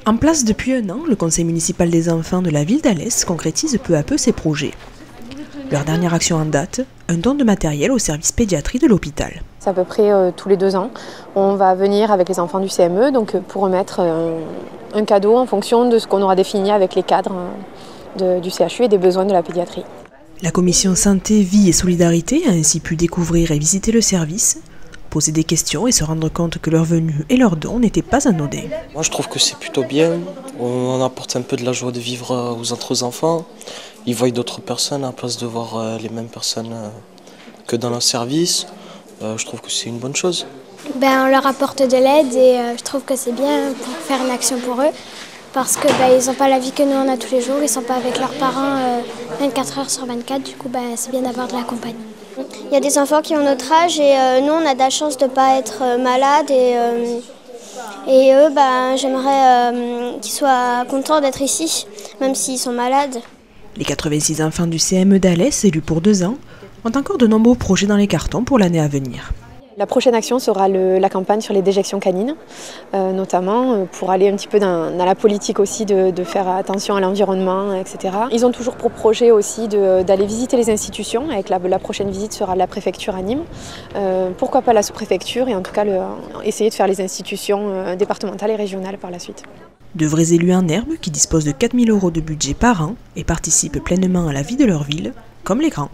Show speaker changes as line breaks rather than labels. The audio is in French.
En place depuis un an, le conseil municipal des enfants de la ville d'Alès concrétise peu à peu ses projets. Leur dernière action en date, un don de matériel au service pédiatrie de l'hôpital.
C'est à peu près tous les 2 ans. On va venir avec les enfants du CME pour remettre un cadeau en fonction de ce qu'on aura défini avec les cadres du CHU et des besoins de la pédiatrie.
La commission Santé, Vie et Solidarité a ainsi pu découvrir et visiter le service, poser des questions et se rendre compte que leur venue et leurs dons n'étaient pas anodins.
Moi je trouve que c'est plutôt bien, on apporte un peu de la joie de vivre aux autres enfants. Ils voient d'autres personnes à la place de voir les mêmes personnes que dans leur service. Je trouve que c'est une bonne chose.
On leur apporte de l'aide et je trouve que c'est bien pour faire une action pour eux. Parce qu'ils n'ont pas la vie que nous on a tous les jours, ils ne sont pas avec leurs parents 24 heures sur 24, du coup c'est bien d'avoir de la compagnie.
Il y a des enfants qui ont notre âge et nous on a de la chance de ne pas être malades et eux j'aimerais qu'ils soient contents d'être ici, même s'ils sont malades.
Les 86 enfants du CME d'Alès, élus pour 2 ans, ont encore de nombreux projets dans les cartons pour l'année à venir.
La prochaine action sera la campagne sur les déjections canines, notamment pour aller un petit peu dans la politique aussi de faire attention à l'environnement, etc. Ils ont toujours pour projet aussi d'aller visiter les institutions, avec la prochaine visite sera la préfecture à Nîmes. Pourquoi pas la sous-préfecture et en tout cas essayer de faire les institutions départementales et régionales par la suite.
De vrais élus en herbe qui disposent de 4 000 € de budget par an et participent pleinement à la vie de leur ville, comme les grands.